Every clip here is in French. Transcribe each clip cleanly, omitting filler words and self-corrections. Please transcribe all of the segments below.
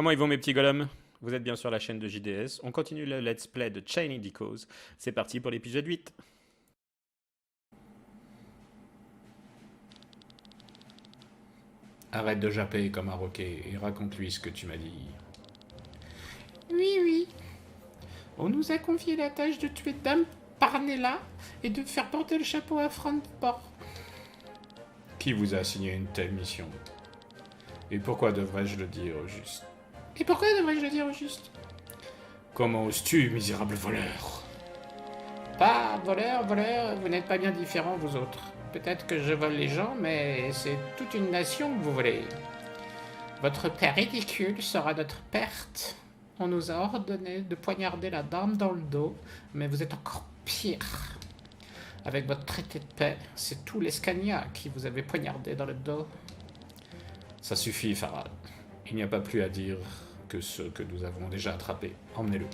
Comment ils vont mes petits golems? Vous êtes bien sur la chaîne de JDS. On continue le let's play de Chain Echoes. C'est parti pour l'épisode 8. Arrête de japper comme un roquet et raconte-lui ce que tu m'as dit. Oui. On nous a confié la tâche de tuer Dame Parnella et de faire porter le chapeau à Frankport. Qui vous a assigné une telle mission? Et pourquoi devrais-je le dire au juste? Et pourquoi devrais-je le dire au juste? Comment oses-tu, misérable voleur? Pas voleur, vous n'êtes pas bien différents, vous autres. Peut-être que je vole les gens, mais c'est toute une nation que vous volez. Votre père ridicule sera notre perte. On nous a ordonné de poignarder la dame dans le dos, mais vous êtes encore pire. Avec votre traité de paix, c'est tous les Scania qui vous avez poignardé dans le dos. Ça suffit, Farad. Il n'y a pas plus à dire que ceux que nous avons déjà attrapés. Emmenez-le.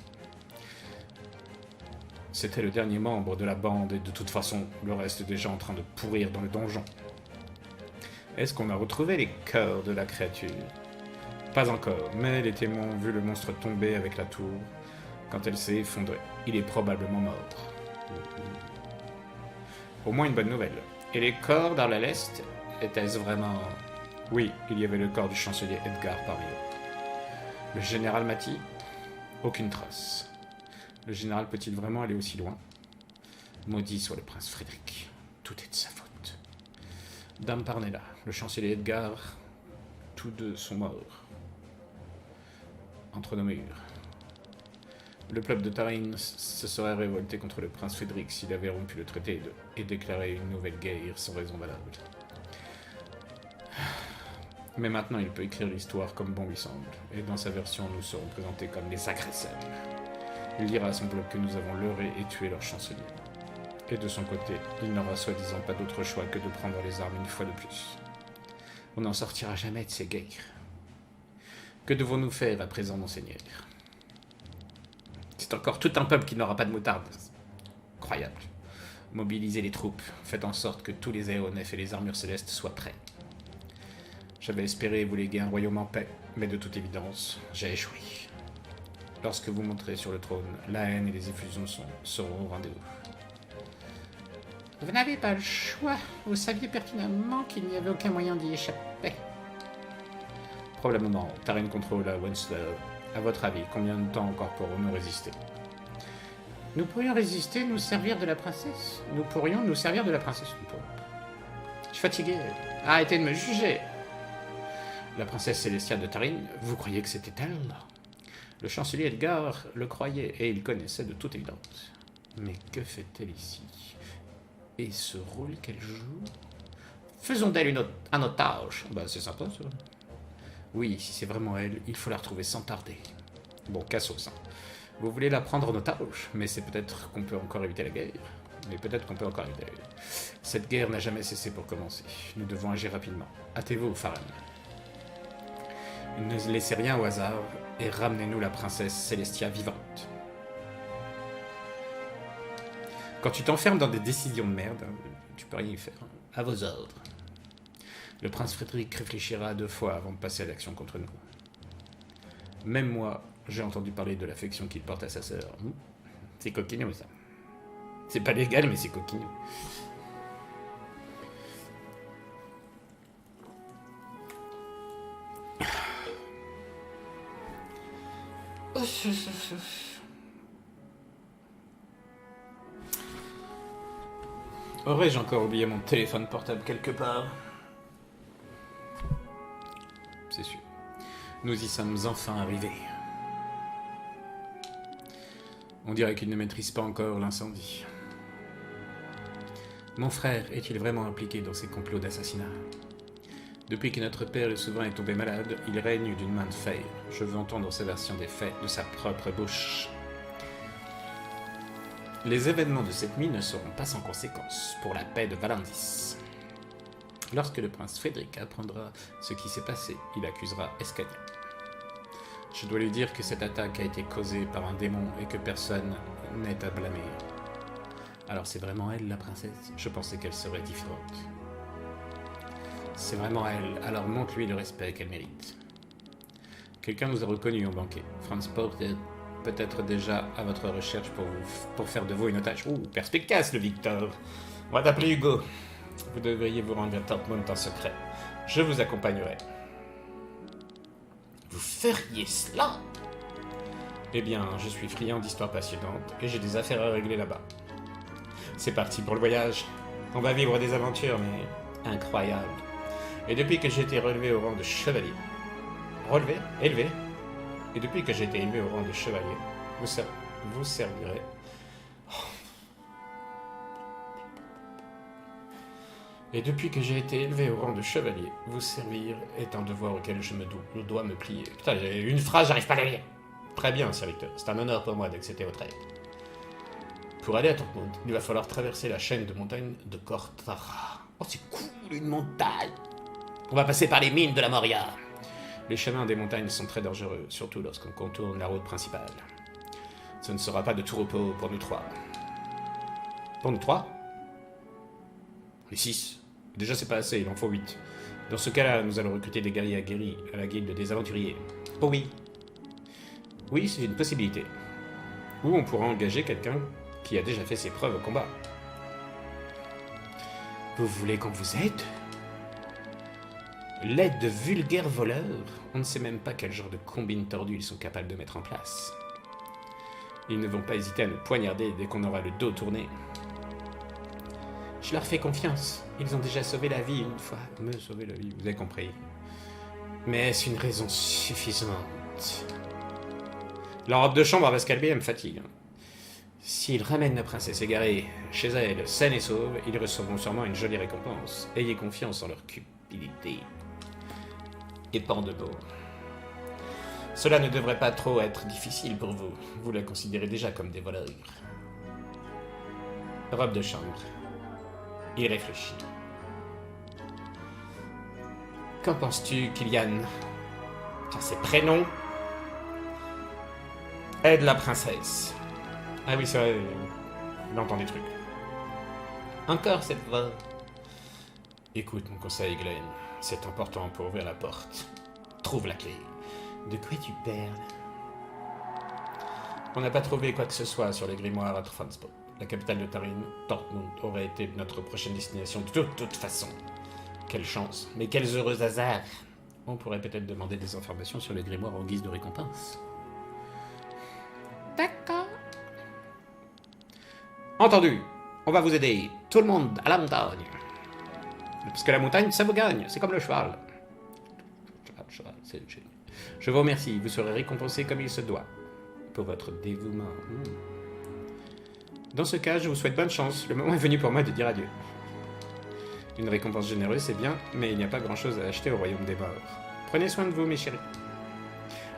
C'était le dernier membre de la bande et de toute façon, le reste est déjà en train de pourrir dans le donjon. Est-ce qu'on a retrouvé les cœurs de la créature? Pas encore, mais les témoins ont vu le monstre tomber avec la tour quand elle s'est effondrée. Il est probablement mort. Au moins une bonne nouvelle. Et les corps dans la leste, était-ce vraiment... Oui, il y avait le corps du chancelier Edgar parmi eux. Le général Mati? Aucune trace. Le général peut-il vraiment aller aussi loin? Maudit soit le prince Frédéric. Tout est de sa faute. Dame Parnella, le chancelier Edgar, tous deux sont morts. Entre nos murs. Le peuple de Tarine se serait révolté contre le prince Frédéric s'il avait rompu le traité et déclaré une nouvelle guerre sans raison valable. Mais maintenant, il peut écrire l'histoire comme bon lui semble, et dans sa version, nous serons présentés comme les agresseurs. Il dira à son peuple que nous avons leurré et tué leur chancelier. Et de son côté, il n'aura soi-disant pas d'autre choix que de prendre les armes une fois de plus. On n'en sortira jamais de ces guerres. Que devons-nous faire à présent, monseigneur? C'est encore tout un peuple qui n'aura pas de moutarde. Incroyable. Mobilisez les troupes, faites en sorte que tous les aéronefs et les armures célestes soient prêts. J'avais espéré vous léguer un royaume en paix, mais de toute évidence, j'ai échoué. Lorsque vous monterez sur le trône, la haine et les effusions seront au rendez-vous. Vous n'avez pas le choix. Vous saviez pertinemment qu'il n'y avait aucun moyen d'y échapper. Probablement, Tarine contrôle à Wenslew. À votre avis, combien de temps encore pourrons-nous résister? Nous pourrions résister, nous servir de la princesse. Nous pourrions nous servir de la princesse. Je suis fatigué. Arrêtez de me juger. La princesse Célestia de Tarine, vous croyez que c'était elle? Le chancelier Edgar le croyait et il connaissait de toute évidence. Mais que fait-elle ici? Et ce rôle qu'elle joue? Faisons d'elle un otage. Bah, c'est sympa, ça. Oui, si c'est vraiment elle, il faut la retrouver sans tarder. Bon, Cassos, hein. Vous voulez la prendre en otage, mais c'est peut-être qu'on peut encore éviter la guerre. Mais peut-être qu'on peut encore éviter la guerre. Cette guerre n'a jamais cessé pour commencer. Nous devons agir rapidement. Hâtez-vous, Farhan. Ne laissez rien au hasard et ramenez-nous la princesse Célestia vivante. Quand tu t'enfermes dans des décisions de merde, tu peux rien y faire. À vos ordres. Le prince Frédéric réfléchira 2 fois avant de passer à l'action contre nous. Même moi, j'ai entendu parler de l'affection qu'il porte à sa sœur. C'est coquinou, ça. C'est pas légal, mais c'est coquinou. Aurais-je encore oublié mon téléphone portable quelque part? C'est sûr. Nous y sommes enfin arrivés. On dirait qu'il ne maîtrise pas encore l'incendie. Mon frère est-il vraiment impliqué dans ces complots d'assassinat? Depuis que notre père le souverain est tombé malade, il règne d'une main de fer. Je veux entendre sa version des faits de sa propre bouche. Les événements de cette nuit ne seront pas sans conséquences pour la paix de Valandis. Lorsque le prince Frédéric apprendra ce qui s'est passé, il accusera Escania. Je dois lui dire que cette attaque a été causée par un démon et que personne n'est à blâmer. Alors c'est vraiment elle, la princesse? Je pensais qu'elle serait différente. C'est vraiment elle, alors montre-lui le respect qu'elle mérite. Quelqu'un nous a reconnus au banquet. Franz Pope est peut-être déjà à votre recherche pour faire de vous une otage. Ouh, perspicace, le Victor. On va t'appeler Hugo. Vous devriez vous rendre vers Tortmund en secret. Je vous accompagnerai. Vous feriez cela? Eh bien, je suis friand d'histoires passionnantes et j'ai des affaires à régler là-bas. C'est parti pour le voyage. On va vivre des aventures, mais incroyables. Et depuis que j'ai été relevé au rang de chevalier... Relevé? Élevé? Et depuis que j'ai été élevé au rang de chevalier, vous servirez... Et depuis que j'ai été élevé au rang de chevalier, vous servir est un devoir auquel je dois me plier. Putain, j'ai une phrase, j'arrive pas à la lire. Très bien, serviteur. C'est un honneur pour moi d'accepter votre aide. Pour aller à Tortmund, il va falloir traverser la chaîne de montagnes de Kortara. Oh, c'est cool, une montagne. On va passer par les mines de la Moria. Les chemins des montagnes sont très dangereux, surtout lorsqu'on contourne la route principale. Ce ne sera pas de tout repos pour nous trois. Pour nous trois? Les 6. Déjà, c'est pas assez, il en faut 8. Dans ce cas-là, nous allons recruter des guerriers aguerris à la guilde des aventuriers. Oh oui. Oui, c'est une possibilité. Ou on pourra engager quelqu'un qui a déjà fait ses preuves au combat. Vous voulez qu'on vous aide? L'aide de vulgaires voleurs? On ne sait même pas quel genre de combine tordue ils sont capables de mettre en place. Ils ne vont pas hésiter à nous poignarder dès qu'on aura le dos tourné. Je leur fais confiance. Ils ont déjà sauvé la vie une fois. Me sauver la vie, vous avez compris. Mais est-ce une raison suffisante? La robe de chambre à Vascalbé, elle me fatigue. S'ils ramènent la princesse égarée chez elle, saine et sauve, ils recevront sûrement une jolie récompense. Ayez confiance en leur cupidité. Et pan de beau. Cela ne devrait pas trop être difficile pour vous. Vous la considérez déjà comme des voleurs. Robe de chambre. Il réfléchit. Qu'en penses-tu, Kylian? Tiens, ses prénoms. Aide la princesse. Ah oui, c'est vrai, il entend des trucs. Encore cette voix. Écoute mon conseil, Glenn. C'est important pour ouvrir la porte. Trouve la clé. De quoi tu parles? On n'a pas trouvé quoi que ce soit sur les grimoires à Fransport. La capitale de Tarim, Tortmund, aurait été notre prochaine destination de toute façon. Quelle chance, mais quels heureux hasards. On pourrait peut-être demander des informations sur les grimoires en guise de récompense. D'accord. Entendu. On va vous aider. Tout le monde à la montagne. Parce que la montagne, ça vous gagne. C'est comme le cheval. Cheval, c'est le génie. Je vous remercie. Vous serez récompensé comme il se doit. Pour votre dévouement. Dans ce cas, je vous souhaite bonne chance. Le moment est venu pour moi de dire adieu. Une récompense généreuse, c'est bien, mais il n'y a pas grand-chose à acheter au royaume des morts. Prenez soin de vous, mes chéris.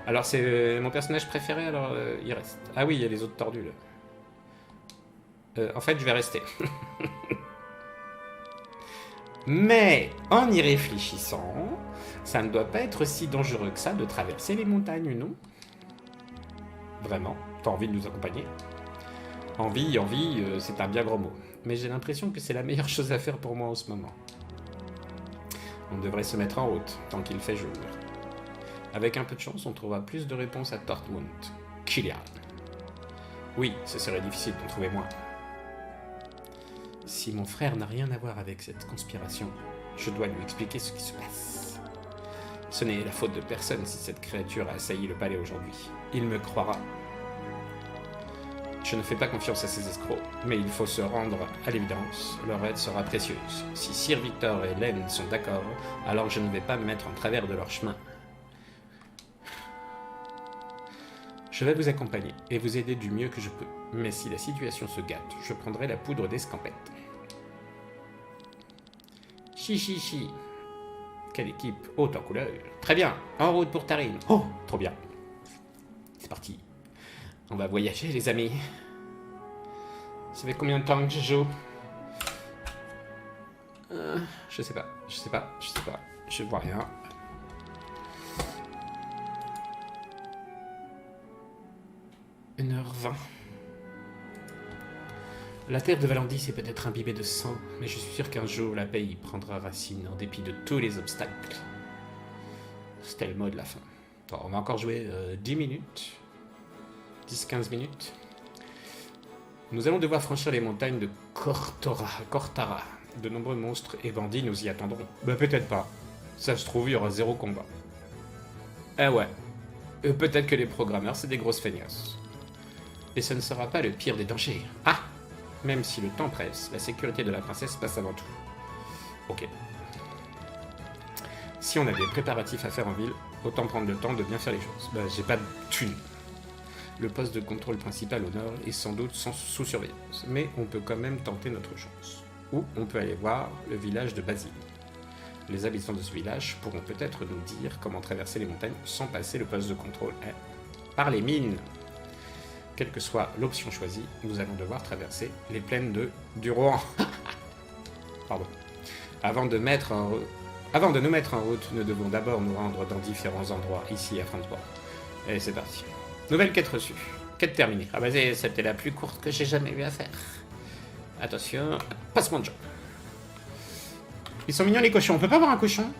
Alors, c'est mon personnage préféré, alors il reste. Ah oui, il y a les autres tordus, là. En fait, je vais rester. Mais, en y réfléchissant, ça ne doit pas être si dangereux que ça de traverser les montagnes, non? Vraiment? T'as envie de nous accompagner? Envie, c'est un bien gros mot. Mais j'ai l'impression que c'est la meilleure chose à faire pour moi en ce moment. On devrait se mettre en route, tant qu'il fait jour. Avec un peu de chance, on trouvera plus de réponses à Tortmund. Kylian. Oui, ce serait difficile d'en trouver moins. Si mon frère n'a rien à voir avec cette conspiration, je dois lui expliquer ce qui se passe. Ce n'est la faute de personne si cette créature a assailli le palais aujourd'hui. Il me croira. Je ne fais pas confiance à ces escrocs, mais il faut se rendre à l'évidence. Leur aide sera précieuse. Si Sir Victor et Hélène sont d'accord, alors je ne vais pas me mettre en travers de leur chemin. Je vais vous accompagner et vous aider du mieux que je peux. Mais si la situation se gâte, je prendrai la poudre d'escampette. Chi. Quelle équipe haute en couleur. Très bien, en route pour Tarim. Oh, trop bien. C'est parti. On va voyager, les amis. Ça fait combien de temps que je joue? Je sais pas. Je vois rien. « 1h20. La terre de Valandis est peut-être imbibée de sang, mais je suis sûr qu'un jour la paix y prendra racine en dépit de tous les obstacles. » C'était le mot de la fin. Bon, on va encore jouer 10 minutes. 10-15 minutes. Nous allons devoir franchir les montagnes de Cortara. De nombreux monstres et bandits nous y attendront. Bah peut-être pas. Ça se trouve, il y aura 0 combat. Ah ouais. Peut-être que les programmeurs, c'est des grosses feignasses. Et ce ne sera pas le pire des dangers. Ah! Même si le temps presse, la sécurité de la princesse passe avant tout. Ok. Si on a des préparatifs à faire en ville, autant prendre le temps de bien faire les choses. Bah j'ai pas de thune. Le poste de contrôle principal au nord est sans doute sous surveillance, mais on peut quand même tenter notre chance. Ou on peut aller voir le village de Basile. Les habitants de ce village pourront peut-être nous dire comment traverser les montagnes sans passer le poste de contrôle par les mines. Quelle que soit l'option choisie, nous allons devoir traverser les plaines du Rohan. Pardon. Avant de nous mettre en route, nous devons d'abord nous rendre dans différents endroits ici à Francfort. Et c'est parti. Nouvelle quête reçue. Quête terminée. Ah bah c'était la plus courte que j'ai jamais eu à faire. Attention, passement de jeu. Ils sont mignons les cochons. On peut pas avoir un cochon?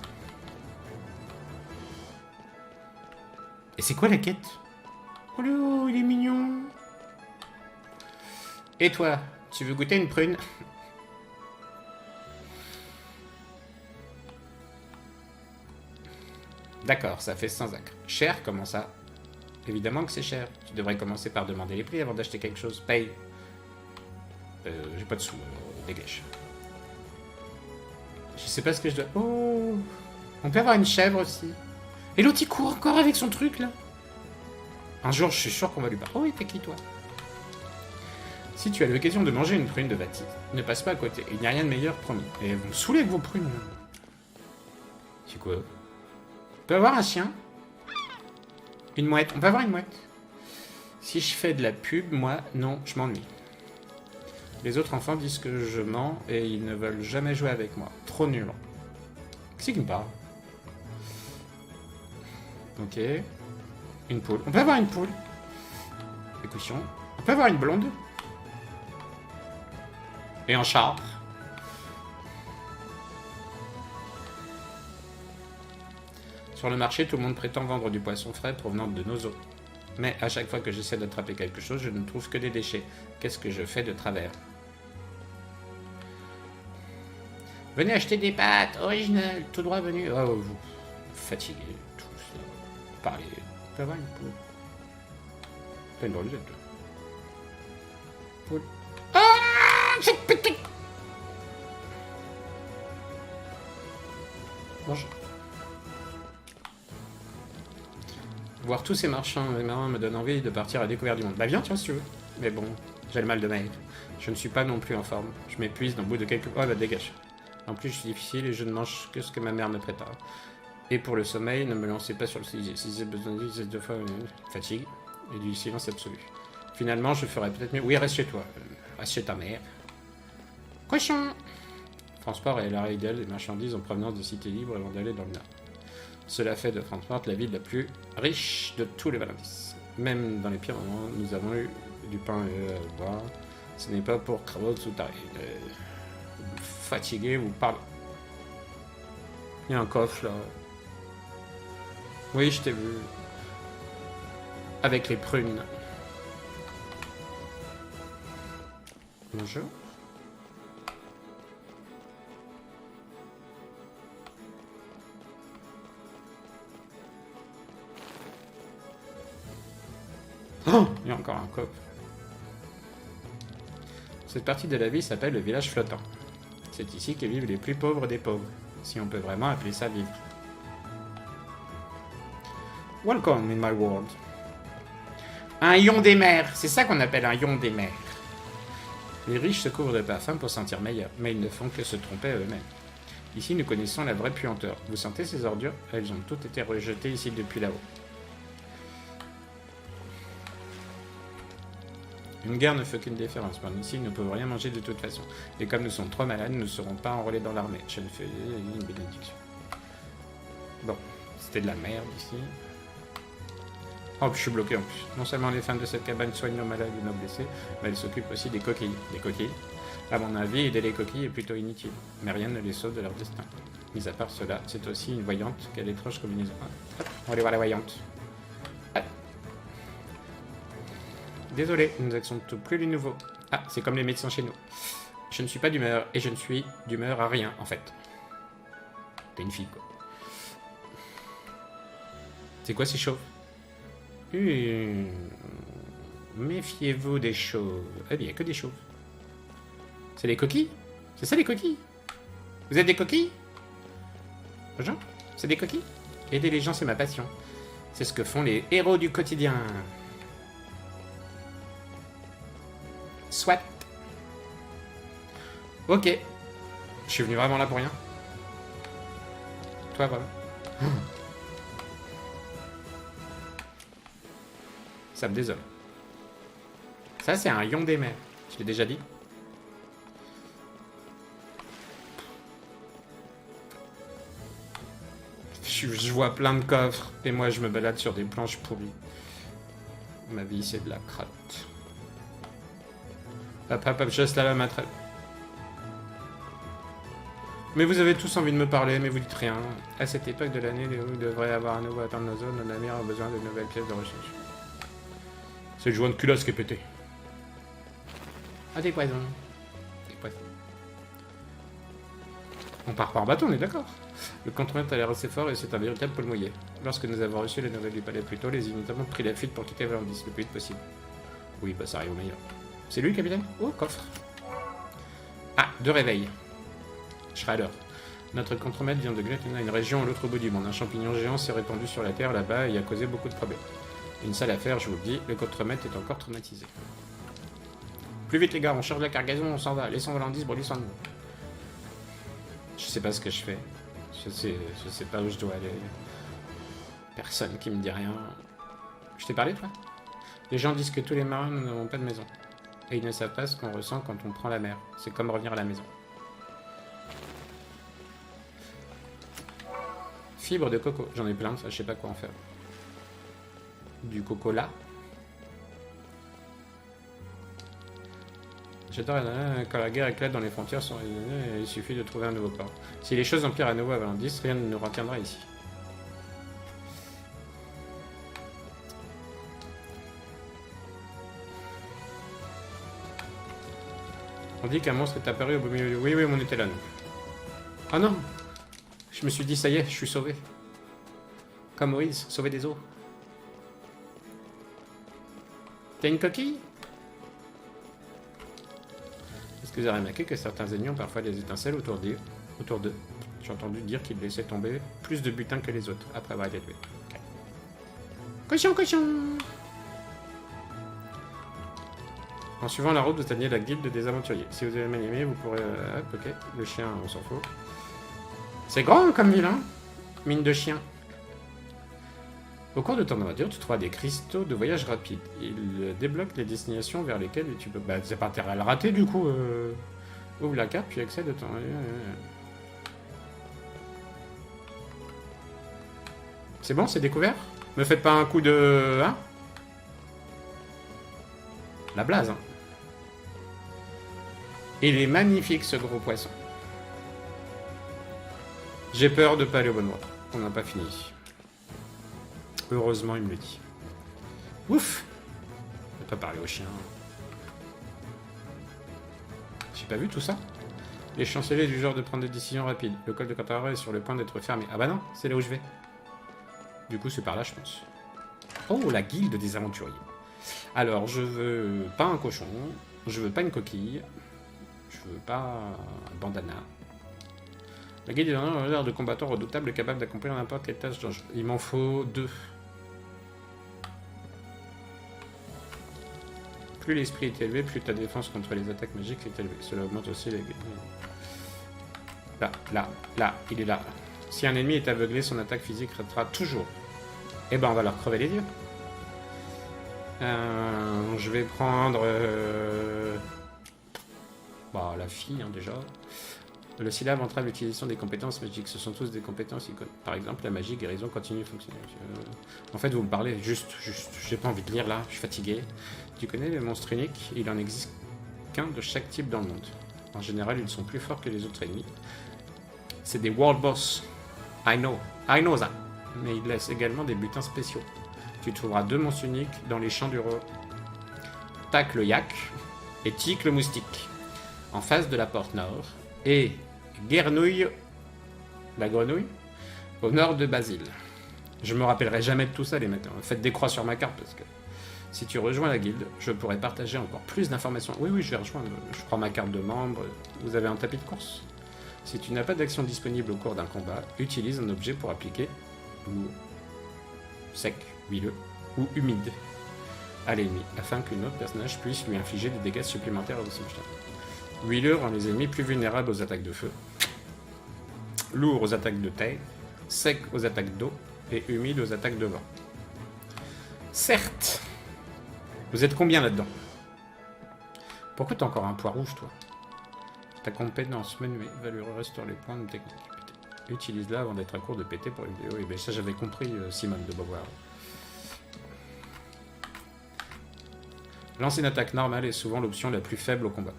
Et c'est quoi la quête? Oh là, il est mignon. Et toi, tu veux goûter une prune? D'accord, ça fait 100 acres. Cher, comment ça? Évidemment que c'est cher. Tu devrais commencer par demander les prix avant d'acheter quelque chose. Paye. J'ai pas de sous, dégage. Je sais pas ce que je dois... Oh! On peut avoir une chèvre aussi. Et l'autre il court encore avec son truc là. Un jour je suis sûr qu'on va lui parler. Oh, t'es qui toi? Si tu as l'occasion de manger une prune de Vati, ne passe pas à côté. Il n'y a rien de meilleur, promis. Et vous me saoulez avec vos prunes. C'est quoi? On peut avoir un chien? Une mouette. On peut avoir une mouette. Si je fais de la pub, moi, non, je m'ennuie. Les autres enfants disent que je mens et ils ne veulent jamais jouer avec moi. Trop nul. Qui me parle? Ok. Une poule. On peut avoir une poule. Des cochons. On peut avoir une blonde. Et un chat. Sur le marché, tout le monde prétend vendre du poisson frais provenant de nos eaux. Mais à chaque fois que j'essaie d'attraper quelque chose, je ne trouve que des déchets. Qu'est-ce que je fais de travers? Venez acheter des pâtes originales, tout droit venu. Oh, vous fatiguez, tout ça. Parlez. Ça va, une poule. T'as une drôle de poule. Ah, cette petite... Bonjour. Voir tous ces marchands et marins me donne envie de partir à la découverte du monde. Bah viens, tiens, si tu veux. Mais bon, j'ai le mal de mer. Je ne suis pas non plus en forme. Je m'épuise dans le bout de quelques... Oh bah dégage. En plus, je suis difficile et je ne mange que ce que ma mère me prépare. Et pour le sommeil, ne me lancez pas sur le sujet. Si j'ai besoin de dire 2 fois, fatigue et du silence absolu. Finalement, je ferais peut-être mieux... Oui, reste chez toi. Reste chez ta mère. Cochon! Transport est l'arrêt idéal des marchandises en provenance de cités libres avant d'aller dans le nord. Cela fait de Francfort la ville la plus riche de tous les Valendis. Même dans les pires moments, nous avons eu du pain à boire. Ce n'est pas pour Kravos ou Tari. Fatigué, vous parlez. Il y a un coffre là. Oui, je t'ai vu. Avec les prunes. Bonjour. Oh, il y a encore un coffre. Cette partie de la ville s'appelle le village flottant. C'est ici que vivent les plus pauvres des pauvres, si on peut vraiment appeler ça vivre. Welcome in my world. Un ion des mers, c'est ça qu'on appelle un ion des mers. Les riches se couvrent de parfums pour sentir meilleur, mais ils ne font que se tromper à eux-mêmes. Ici, nous connaissons la vraie puanteur. Vous sentez ces ordures? Elles ont toutes été rejetées ici depuis là-haut. Une guerre ne fait qu'une différence. Par ici, nous ne pouvons rien manger de toute façon. Et comme nous sommes trop malades, nous ne serons pas enrôlés dans l'armée. Je ne fais une bénédiction. Bon, c'était de la merde ici. Oh, je suis bloqué en plus. Non seulement les femmes de cette cabane soignent nos malades et nos blessés, mais elles s'occupent aussi des coquilles. Des coquilles. À mon avis, aider les coquilles est plutôt inutile. Mais rien ne les sauve de leur destin. Mis à part cela, c'est aussi une voyante. Quelle étrange combinaison. On va aller voir la voyante. Désolé, nous n'acceptons plus les nouveaux. Ah, c'est comme les médecins chez nous. Je ne suis pas d'humeur, et je ne suis d'humeur à rien, en fait. T'es une fille, quoi. C'est quoi ces chauves? Méfiez-vous des chauves. Eh bien, il n'y a que des chauves. C'est des coquilles? C'est ça, les coquilles? Vous êtes des coquilles? Bonjour, c'est des coquilles? Aider les gens, c'est ma passion. C'est ce que font les héros du quotidien. Soit. Ok. Je suis venu vraiment là pour rien. Toi, voilà. Ça me désole. Ça, c'est un lion des mers. Je l'ai déjà dit. Je vois plein de coffres. Et moi, je me balade sur des planches pourries. Ma vie, c'est de la crotte. Hop, hop, hop, je laisse la matraque. Mais vous avez tous envie de me parler, mais vous dites rien. À cette époque de l'année, Léo devrait avoir à nouveau atteint nos zones. Nos navires ont besoin de nouvelles pièces de recherche. C'est le joint de culasse qui est pété. Ah, des poisons. Des poisons. On part par bateau, on est d'accord. Le contremaître a l'air assez fort et c'est un véritable poil mouillé. Lorsque nous avons reçu les nouvelles du palais plus tôt, les unités ont pris la fuite pour quitter Valandis le plus vite possible. Oui, bah ça arrive au meilleur. C'est lui, capitaine? Oh, coffre. Ah, de réveil. Je serai à l'heure. Notre contremaître vient de Glutina, une région à l'autre bout du monde. Un champignon géant s'est répandu sur la Terre là-bas et a causé beaucoup de problèmes. Une sale affaire, je vous le dis, le contremaître est encore traumatisé. Plus vite les gars, on charge la cargaison, on s'en va. Laissons Valandis brûler sans nous. Je sais pas ce que je fais. Je sais pas où je dois aller. Personne qui me dit rien. Je t'ai parlé, toi? Les gens disent que tous les marins n'ont pas de maison. Et ils ne savent pas ce qu'on ressent quand on prend la mer. C'est comme revenir à la maison. Fibre de coco. J'en ai plein, ça, je sais pas quoi en faire. Du coco là. J'adore quand la guerre éclate dans les frontières, il suffit de trouver un nouveau port. Si les choses empirent à nouveau à Valandis, rien ne nous retiendra ici. On dit qu'un monstre est apparu au beau milieu du... Oui, mais on était là, nous. Ah non! Je me suis dit, ça y est, je suis sauvé. Comme Moïse, sauvé des eaux. T'as une coquille? Est-ce que vous avez remarqué que certains ennemis ont parfois des étincelles autour d'eux? J'ai entendu dire qu'ils laissaient tomber plus de butin que les autres, après avoir été tués. Okay. Cochon, cochon! En suivant la route, vous atteignez la guilde des aventuriers. Si vous avez m'animer, vous pourrez... hop, ok. Le chien, on s'en fout. C'est grand comme ville, hein? Mine de chien. Au cours de ton aventure, tu trouveras des cristaux de voyage rapide. Ils débloquent les destinations vers lesquelles tu peux... Bah, c'est pas intérêt à le rater, du coup. Ouvre la carte, puis accède à ton... C'est bon, c'est découvert? Me faites pas un coup de... Hein? La blase, hein. Il est magnifique, ce gros poisson. J'ai peur de pas aller au bon endroit. On n'a pas fini. Heureusement, il me le dit. Ouf! Je vais pas parler au chien. J'ai pas vu tout ça? Les chanceliers du genre de prendre des décisions rapides. Le col de Cantarra est sur le point d'être fermé. Ah bah non, c'est là où je vais. Du coup, c'est par là, je pense. Oh, la guilde des aventuriers. Alors, je veux pas un cochon. Je veux pas une coquille. Je veux pas un bandana. La guilde des aventuriers a l'air de combattants redoutables capables d'accomplir n'importe quelle tâche dangereuse. Il m'en faut 2. Plus l'esprit est élevé, plus ta défense contre les attaques magiques est élevée. Cela augmente aussi les... Là, il est là. Si un ennemi est aveuglé, son attaque physique ratera toujours. Eh ben, on va leur crever les yeux. Je vais prendre... Bah, la fille, hein, déjà. Le syllabe entrave l'utilisation des compétences magiques. Ce sont tous des compétences icônes. Par exemple, la magie, guérison, continue de fonctionner. En fait, vous me parlez juste. J'ai pas envie de lire, là. Je suis fatigué. Tu connais les monstres uniques? Il en existe qu'un de chaque type dans le monde. En général, ils sont plus forts que les autres ennemis. C'est des world boss. I know that. Mais ils laissent également des butins spéciaux. Tu trouveras 2 monstres uniques dans les champs du roi. Tac le yak et Tic le moustique, en face de la porte nord, et Guernouille, la grenouille, au nord de Basile. Je me rappellerai jamais de tout ça, les mecs. Faites des croix sur ma carte, parce que si tu rejoins la guilde, je pourrai partager encore plus d'informations. Oui, oui, je vais rejoindre. Je prends ma carte de membre. Vous avez un tapis de course. Si tu n'as pas d'action disponible au cours d'un combat, utilise un objet pour appliquer lourd, sec, huileux ou humide à l'ennemi, afin qu'un autre personnage puisse lui infliger des dégâts supplémentaires de son jeton. Huileux rend les ennemis plus vulnérables aux attaques de feu, lourd aux attaques de terre, sec aux attaques d'eau et humide aux attaques de vent. Certes. Vous êtes combien là-dedans? Pourquoi t'as encore un poids rouge, toi? Ta compétence menuée va lui restaurer les points de technique. Utilise-la avant d'être à court de PT pour une vidéo. Et bien ça, j'avais compris, Simone de Beauvoir. Lancer une attaque normale est souvent l'option la plus faible au combat.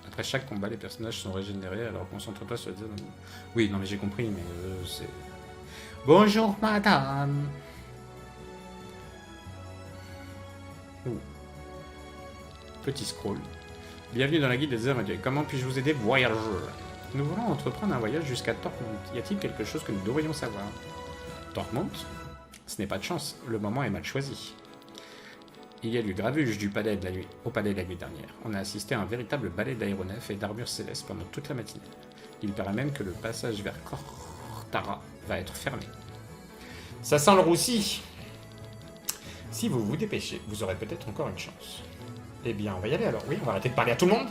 Après chaque combat, les personnages sont régénérés, alors concentre-toi sur les ennemis. Oui, non mais j'ai compris, mais c'est... Bonjour, madame. Ouh. Petit scroll. Bienvenue dans la guilde des hommes. Comment puis-je vous aider, voyageur? Nous voulons entreprendre un voyage jusqu'à Tormund. Y a-t-il quelque chose que nous devrions savoir? Tormund? Ce n'est pas de chance, le moment est mal choisi. Il y a du gravuge du palais de la nuit, au palais de la nuit dernière. On a assisté à un véritable balai d'aéronefs et d'armures célestes pendant toute la matinée. Il paraît même que le passage vers Cortara va être fermé. Ça sent le roussi. Si vous vous dépêchez, vous aurez peut-être encore une chance. Eh bien, on va y aller alors. Oui, on va arrêter de parler à tout le monde.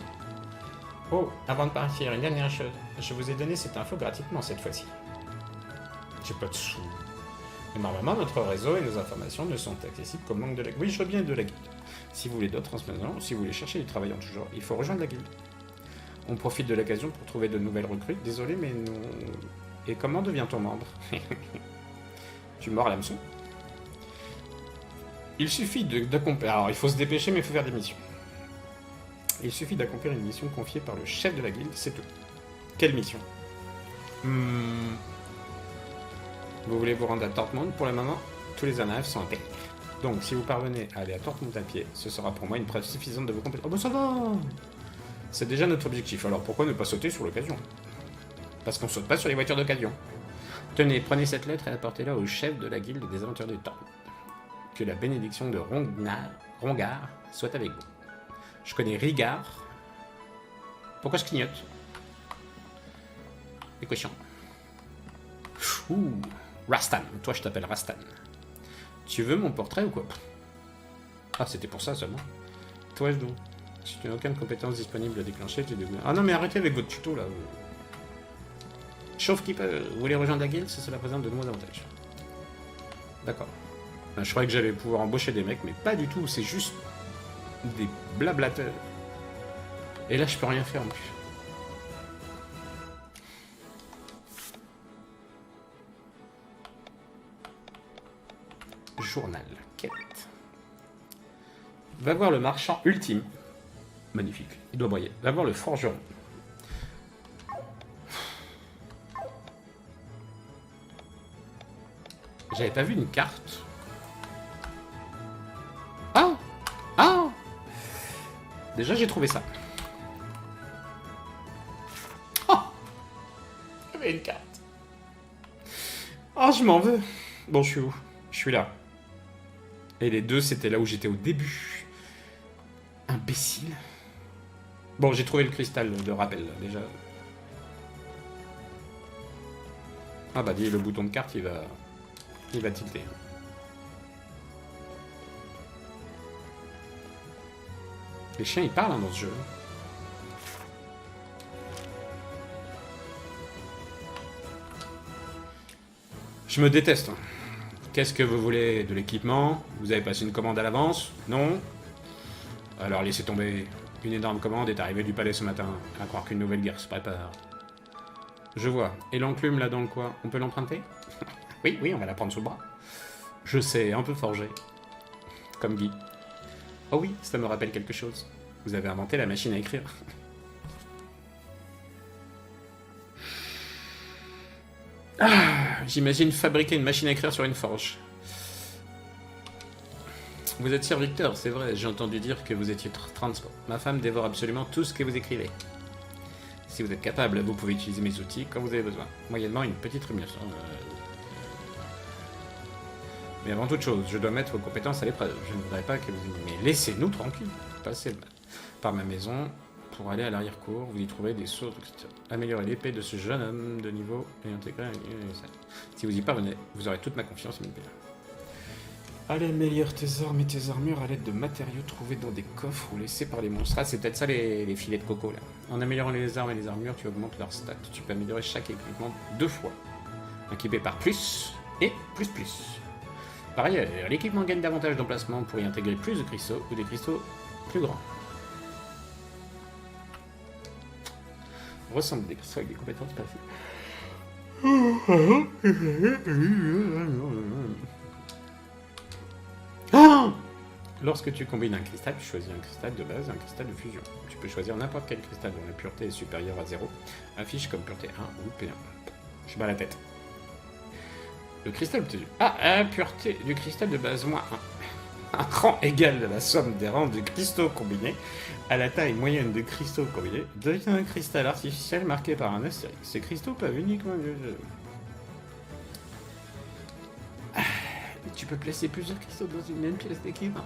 Oh, avant de partir, une dernière chose. Je vous ai donné cette info gratuitement cette fois-ci. J'ai pas de sous. Mais normalement, notre réseau et nos informations ne sont accessibles qu'au membre de la guilde. Oui, je reviens de la guilde. Si vous voulez d'autres renseignements, si vous voulez chercher du travail en tout genre, il faut rejoindre la guilde. On profite de l'occasion pour trouver de nouvelles recrues. Désolé, mais nous... Et comment devient-on membre? Tu mords l'hameçon? Il suffit d'accomplir... Alors, il faut se dépêcher, mais il faut faire des missions. Il suffit d'accomplir une mission confiée par le chef de la guilde, c'est tout. Quelle mission? Vous voulez vous rendre à Tormund pour le moment? Tous les anafs sont à paix. Donc, si vous parvenez à aller à Tormund à pied, ce sera pour moi une preuve suffisante de vos compétences. Oh bah ça va! C'est déjà notre objectif, alors pourquoi ne pas sauter sur l'occasion? Parce qu'on saute pas sur les voitures d'occasion. Tenez, prenez cette lettre et apportez-la au chef de la guilde des aventuriers de Tormund. Que la bénédiction de Rongar soit avec vous. Je connais Rigard. Pourquoi je clignote? Équation. Ouh, Rastan. Toi, je t'appelle Rastan. Tu veux mon portrait ou quoi? Ah, c'était pour ça seulement. Toi, je dois. Si tu n'as aucune compétence disponible à déclencher, tu deviens... Ah non, mais arrêtez avec votre tuto, là. Chauve qui peut... Vous voulez rejoindre la guilde? Cela présente de nouveaux avantages. D'accord. Je croyais que j'allais pouvoir embaucher des mecs, mais pas du tout. C'est juste des blablateurs. Et là, je peux rien faire en plus. Journal. Quête. Va voir le marchand ultime. Magnifique. Il doit briller. Va voir le forgeron. J'avais pas vu une carte. Ah! Ah! Déjà, j'ai trouvé ça. Oh! Il y avait une carte. Oh, je m'en veux. Bon, je suis où? Je suis là. Et les deux, c'était là où j'étais au début. Imbécile. Bon, j'ai trouvé le cristal de rappel, là, déjà. Ah bah, dis, le bouton de carte, il va tilter. Les chiens, ils parlent hein, dans ce jeu. Je me déteste. Hein. Qu'est-ce que vous voulez? De l'équipement? Vous avez passé une commande à l'avance? Non? Alors laissez tomber. Une énorme commande est arrivée du palais ce matin. À croire qu'une nouvelle guerre se prépare. Je vois. Et l'enclume là dans le coin, on peut l'emprunter? Oui, oui, on va la prendre sous le bras. Je sais, un peu forgé. Comme Guy. Oh oui, ça me rappelle quelque chose. Vous avez inventé la machine à écrire. Ah, j'imagine fabriquer une machine à écrire sur une forge. Vous êtes serviteur, c'est vrai, j'ai entendu dire que vous étiez transport. Ma femme dévore absolument tout ce que vous écrivez. Si vous êtes capable, vous pouvez utiliser mes outils quand vous avez besoin. Moyennement une petite rémunération. Mais avant toute chose, je dois mettre vos compétences à l'épreuve. Je ne voudrais pas que vous... Mais laissez-nous tranquilles. Passez par ma maison pour aller à l'arrière-cour. Vous y trouverez des sources de... Améliorer l'épée de ce jeune homme de niveau et intégrer... Si vous y parvenez, vous aurez toute ma confiance et mon père. Allez, améliore tes armes et tes armures à l'aide de matériaux trouvés dans des coffres ou laissés par les monstres. Ah, c'est peut-être ça les filets de coco, là. En améliorant les armes et les armures, tu augmentes leurs stats. Tu peux améliorer chaque équipement 2 fois. Équipé par plus et plus. Par ailleurs, l'équipement gagne davantage d'emplacement pour y intégrer plus de cristaux ou des cristaux plus grands. Ressemble des cristaux avec des compétences passives. Lorsque tu combines un cristal, tu choisis un cristal de base et un cristal de fusion. Tu peux choisir n'importe quel cristal dont la pureté est supérieure à 0, affiche comme pureté 1 ou P1. Je bats la tête. Le cristal obtenu. Ah, pureté du cristal de base moins 1. Un rang égal de la somme des rangs de cristaux combinés à la taille moyenne de cristaux combinés devient un cristal artificiel marqué par un astérisque. Ces cristaux peuvent uniquement... Tu peux placer plusieurs cristaux dans une même pièce d'équipement.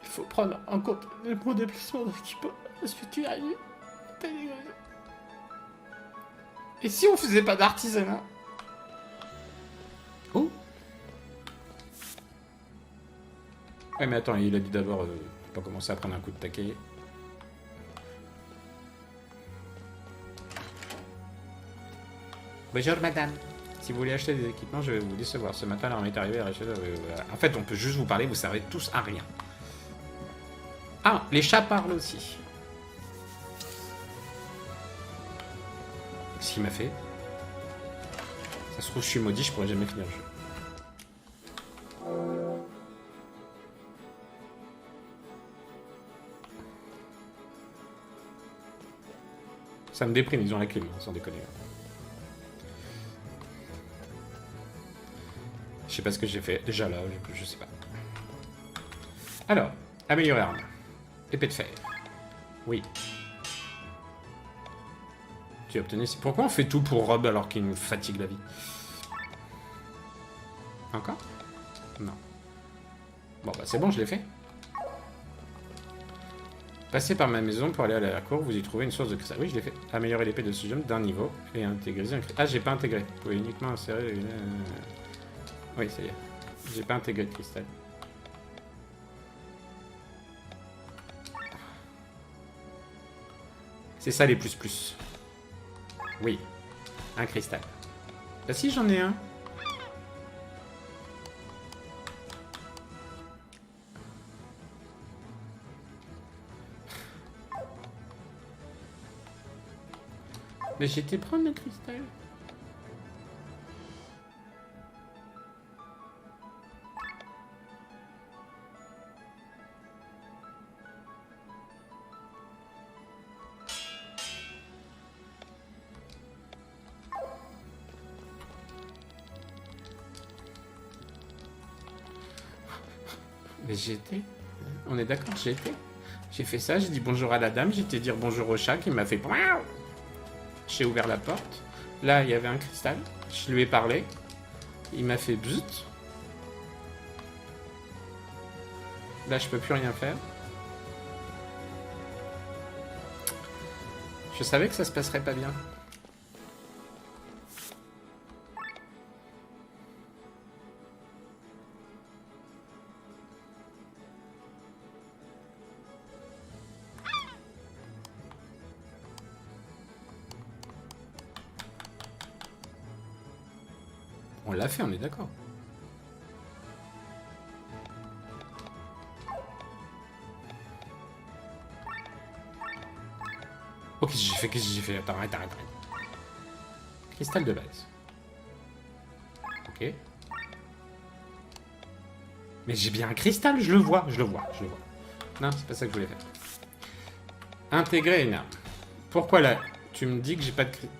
Il faut prendre en compte le bon déplacement d'équipement. Est-ce que tu arrives? Et si on faisait pas d'artisanat? Oh. Ouais, mais attends, il a dit d'abord pas commencer à prendre un coup de taquet. Bonjour madame. Si vous voulez acheter des équipements, je vais vous décevoir. Ce matin, l'armée est arrivée à racheter... En fait, on peut juste vous parler, vous servez tous à rien. Ah, les chats parlent aussi. Qu'est-ce qu'il m'a fait? Ça se trouve, je suis maudit, je pourrais jamais finir le jeu. Ça me déprime, ils ont la clim, sans déconner. Je sais pas ce que j'ai fait. Déjà là, je sais pas. Alors, améliorer arme. Épée de fer. Oui. Tu as obtenu... Pourquoi on fait tout pour Rob alors qu'il nous fatigue la vie? Encore? Non. Bon bah c'est bon, je l'ai fait. Passez par ma maison pour aller à la cour, vous y trouvez une source de cristal. Oui, je l'ai fait. Améliorer l'épée de ce jeune d'un niveau et intégrer un cristal. Ah, j'ai pas intégré. Vous pouvez uniquement insérer... Oui, ça y est. J'ai pas intégré de cristal. C'est ça les plus. Oui. Un cristal. Bah si, j'en ai un. Mais j'étais prendre le cristal. Mais j'étais... On est d'accord, j'étais... J'ai fait ça, j'ai dit bonjour à la dame, j'ai été dire bonjour au chat qui m'a fait... J'ai ouvert la porte. Là, il y avait un cristal. Je lui ai parlé. Il m'a fait bzut. Là, je peux plus rien faire. Je savais que ça se passerait pas bien. On l'a fait, on est d'accord. Oh, qu'est-ce que j'ai fait? Attends, arrête. Cristal de base. Ok. Mais j'ai bien un cristal, je le vois. Non, c'est pas ça que je voulais faire. Intégrer une arme. Pourquoi là? Tu me dis que j'ai pas de cristal.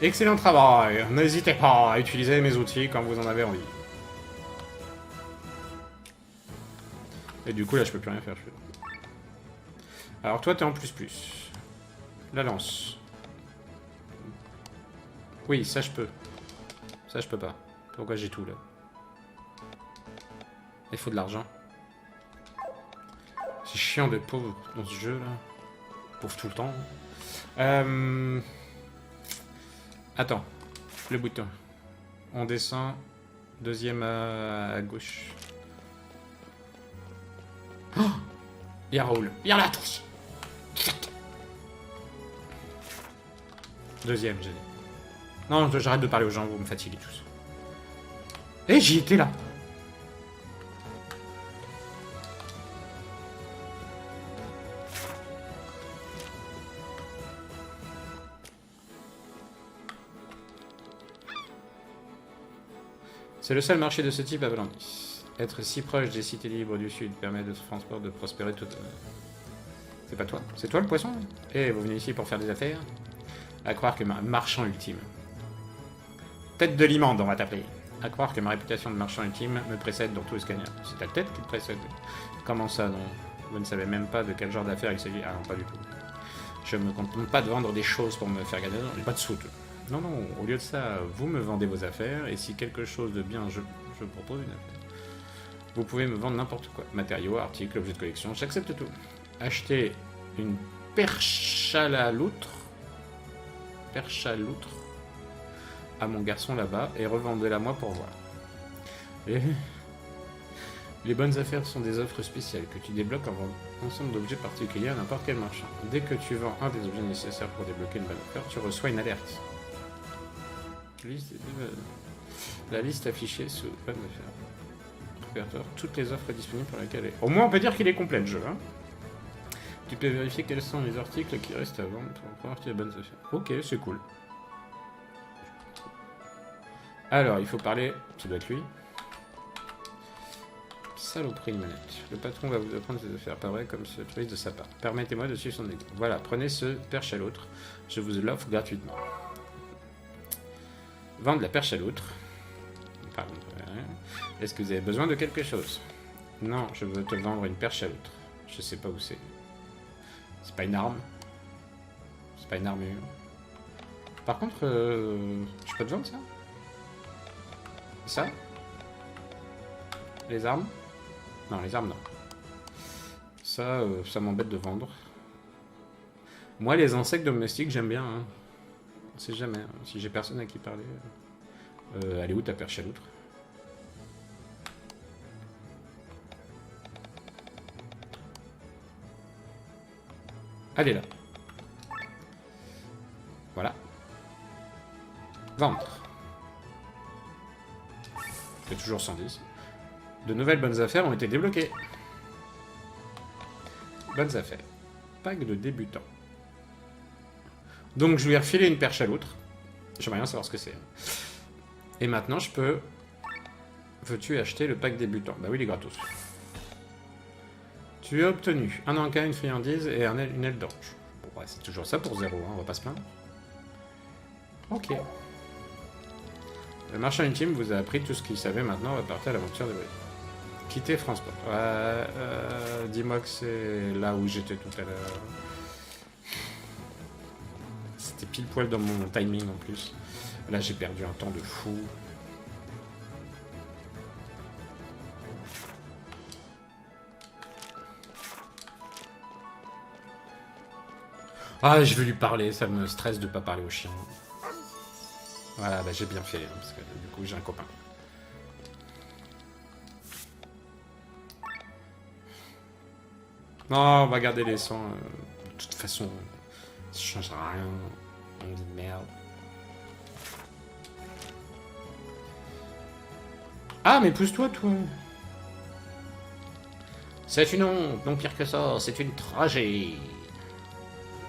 Excellent travail. N'hésitez pas à utiliser mes outils quand vous en avez envie. Et du coup, là, je peux plus rien faire. Alors, toi, t'es en plus. La lance. Oui, ça, je peux. Ça, je peux pas. Pourquoi j'ai tout, là? Il faut de l'argent. C'est chiant de pauvre dans ce jeu, là. Pauvre tout le temps. Attends. Le bouton. On descend. Deuxième à gauche. Oh, il y a Raoul. Viens là, tous. Deuxième, j'ai dit. Non, j'arrête de parler aux gens, vous me fatiguez tous. Eh, j'y étais là. C'est le seul marché de ce type à Valandis. Être si proche des cités libres du Sud permet de ce transport de prospérer tout... C'est pas toi? C'est toi le poisson? Eh, vous venez ici pour faire des affaires? À croire que marchand ultime. Tête de limande, on va t'appeler. À croire que ma réputation de marchand ultime me précède dans tout le scanner. C'est ta tête qui te précède. Comment ça, non? Vous ne savez même pas de quel genre d'affaires il s'agit? Ah non, pas du tout. Je me contente pas de vendre des choses pour me faire gagner. Non, j'ai pas de sous. Non, non, au lieu de ça, vous me vendez vos affaires, et si quelque chose de bien, je propose une affaire. Vous pouvez me vendre n'importe quoi. Matériaux, articles, objets de collection, j'accepte tout. Achetez une perche à la loutre. Perche à loutre. À mon garçon là-bas, et revendez-la moi pour voir. Et... Les bonnes affaires sont des offres spéciales que tu débloques en vendant un ensemble d'objets particuliers à n'importe quel marchand. Dès que tu vends un des objets nécessaires pour débloquer une bonne affaire, tu reçois une alerte. La liste affichée sous bonne affaire. Répertoire, toutes les offres disponibles pour laquelle... Au moins on peut dire qu'il est complet le jeu. Hein. Tu peux vérifier quels sont les articles qui restent à vendre pour voir qu'il y a de bonnes affaires. Ok, c'est cool. Alors, il faut parler... Ça doit être lui. Saloperie de manette. Le patron va vous apprendre ses affaires, pas vrai, comme ce truc de sa part. Permettez-moi de suivre son exemple. Voilà, prenez ce perche à l'autre. Je vous l'offre gratuitement. Vendre la perche à l'autre. Pardon. Est-ce que vous avez besoin de quelque chose? Non, je veux te vendre une perche à l'autre. Je sais pas où c'est. C'est pas une arme. C'est pas une armure. Par contre, je peux te vendre ça? Ça? Les armes? Non, les armes, non. Ça, ça m'embête de vendre. Moi, les insectes domestiques, j'aime bien. Hein. On sait jamais. Hein. Si j'ai personne à qui parler... elle est où ta perche à l'autre? Elle est là. Voilà. Vendre. C'est toujours 110. De nouvelles bonnes affaires ont été débloquées. Bonnes affaires. Pack de débutants. Donc je lui ai refilé une perche à l'autre. J'aimerais bien savoir ce que c'est. Et maintenant je peux... Veux-tu acheter le pack débutant? Bah oui, il est gratos. Tu as obtenu un encas, une friandise et une aile d'ange. Bon, ouais, c'est toujours ça pour 0, hein, on va pas se plaindre. Ok. Le marchand intime vous a appris tout ce qu'il savait, maintenant on va partir à l'aventure de... Quitter Fransport. Dis-moi que c'est là où j'étais tout à l'heure. C'était pile poil dans mon timing en plus. Là j'ai perdu un temps de fou. Ah, je vais lui parler, ça me stresse de pas parler au chien. Voilà, bah j'ai bien fait, hein, parce que du coup j'ai un copain. Non, on va garder les sons. De toute façon, ça changera rien. On dit merde. Ah, mais pousse-toi, toi. C'est une honte, non pire que ça, c'est une tragédie.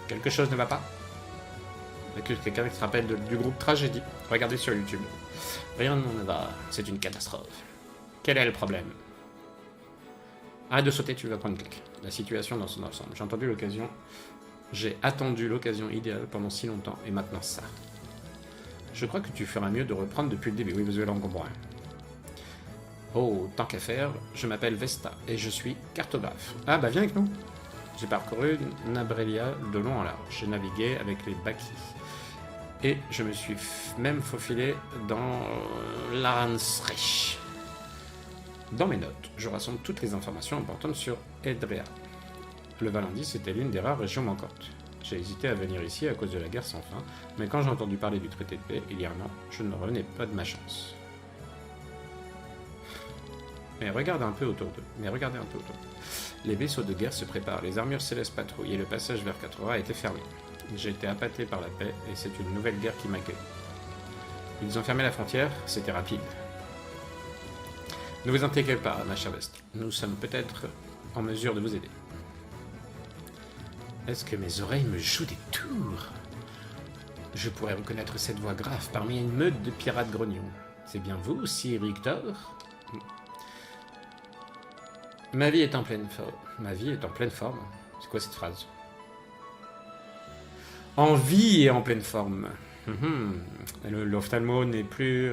Quelque chose ne va pas? Quelqu'un qui se rappelle du groupe Tragédie. Regardez sur YouTube. Rien ne va, c'est une catastrophe. Quel est le problème? Arrête de sauter, tu vas prendre une claque. La situation dans son ensemble. J'ai attendu l'occasion idéale pendant si longtemps, et maintenant ça. Je crois que tu feras mieux de reprendre depuis le début. Oui, parce que là, on comprend rien. Oh, tant qu'à faire, je m'appelle Vesta et je suis cartographe. Ah, bah viens avec nous. J'ai parcouru Nabrelia de long en large. J'ai navigué avec les Bakis. Et je me suis même faufilé dans l'Aransreich. Dans mes notes, je rassemble toutes les informations importantes sur Edrea. Le Valendis était l'une des rares régions manquantes. J'ai hésité à venir ici à cause de la guerre sans fin, mais quand j'ai entendu parler du traité de paix, il y a un an, je ne revenais pas de ma chance. Mais regardez un peu autour d'eux. Les vaisseaux de guerre se préparent, les armures célestes patrouillent et le passage vers 80 a été fermé. J'ai été appâté par la paix et c'est une nouvelle guerre qui m'accueille. Ils ont fermé la frontière, c'était rapide. Ne vous inquiétez pas, ma chère Veste. Nous sommes peut-être en mesure de vous aider. Est-ce que mes oreilles me jouent des tours? Je pourrais reconnaître cette voix grave parmi une meute de pirates grognons. C'est bien vous, Sir Victor? Ma vie est en pleine forme. C'est quoi cette phrase? En vie et en pleine forme. L'ophtalmo n'est plus...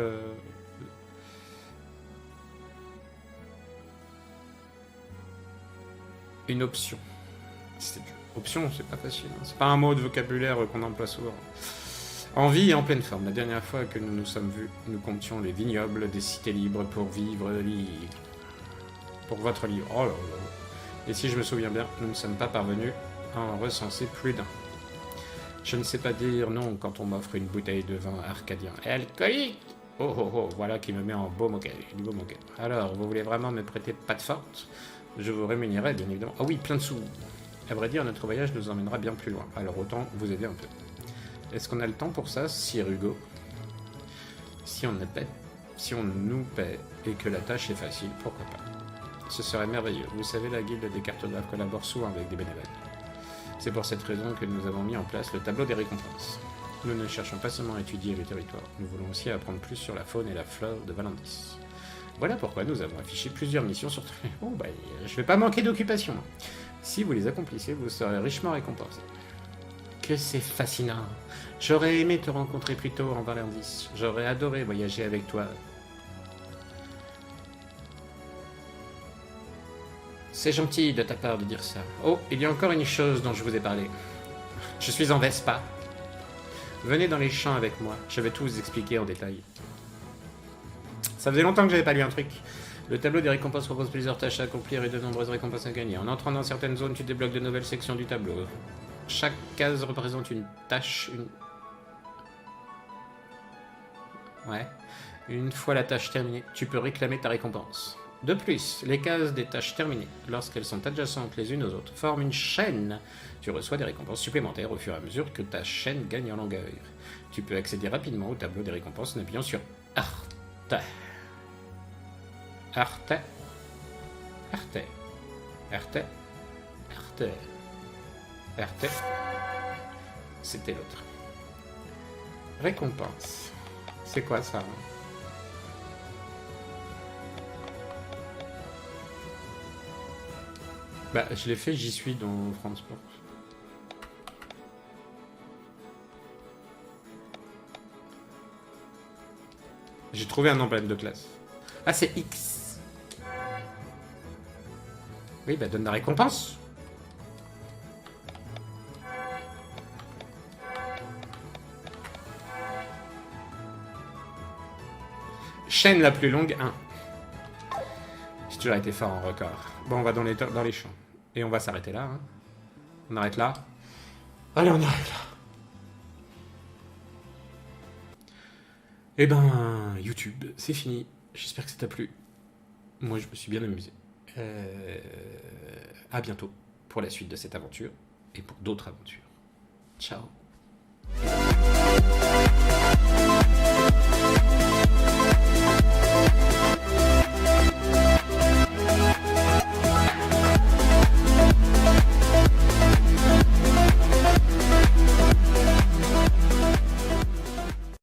une option. Option, c'est pas facile. Hein. C'est pas un mot de vocabulaire qu'on emploie souvent. En vie et en pleine forme. La dernière fois que nous nous sommes vus, nous comptions les vignobles des cités libres pour vivre libre. Pour votre livre. Oh là là. Et si je me souviens bien, nous ne sommes pas parvenus à en recenser plus d'un. Je ne sais pas dire non quand on m'offre une bouteille de vin arcadien. Alcoolique! Oh oh oh, voilà qui me met en beau moquet. Alors, vous voulez vraiment me prêter patte forte? Je vous rémunérerai, bien évidemment. Ah oui, plein de sous. À vrai dire, notre voyage nous emmènera bien plus loin. Alors autant vous aider un peu. Est-ce qu'on a le temps pour ça, Sir Hugo? Si on nous paie et que la tâche est facile, pourquoi pas? Ce serait merveilleux. Vous savez, la guilde des cartographes collabore souvent avec des bénévoles. C'est pour cette raison que nous avons mis en place le tableau des récompenses. Nous ne cherchons pas seulement à étudier le territoire, nous voulons aussi apprendre plus sur la faune et la flore de Valendis. Voilà pourquoi nous avons affiché plusieurs missions sur... Bon, bah, je vais pas manquer d'occupation. Si vous les accomplissez, vous serez richement récompensé. Que c'est fascinant. J'aurais aimé te rencontrer plus tôt en Valendis. J'aurais adoré voyager avec toi. C'est gentil de ta part de dire ça. Oh, il y a encore une chose dont je vous ai parlé. Je suis en Vespa. Venez dans les champs avec moi. Je vais tout vous expliquer en détail. Ça faisait longtemps que j'avais pas lu un truc. Le tableau des récompenses propose plusieurs tâches à accomplir et de nombreuses récompenses à gagner. En entrant dans certaines zones, tu débloques de nouvelles sections du tableau. Chaque case représente une tâche, Une fois la tâche terminée, tu peux réclamer ta récompense. De plus, les cases des tâches terminées, lorsqu'elles sont adjacentes les unes aux autres, forment une chaîne. Tu reçois des récompenses supplémentaires au fur et à mesure que ta chaîne gagne en longueur. Tu peux accéder rapidement au tableau des récompenses en appuyant sur Arte. C'était l'autre. Récompense. C'est quoi ça? Bah, je l'ai fait, j'y suis dans Transport. J'ai trouvé un emblème de classe. Ah, c'est X. Oui, bah donne la récompense. Chaîne la plus longue, 1. J'ai toujours été fort en record. Bon, on va dans les champs. Et on va s'arrêter là. Hein. On arrête là. Allez, on arrête là. Eh ben, YouTube, c'est fini. J'espère que ça t'a plu. Moi, je me suis bien amusé. À bientôt pour la suite de cette aventure et pour d'autres aventures. Ciao.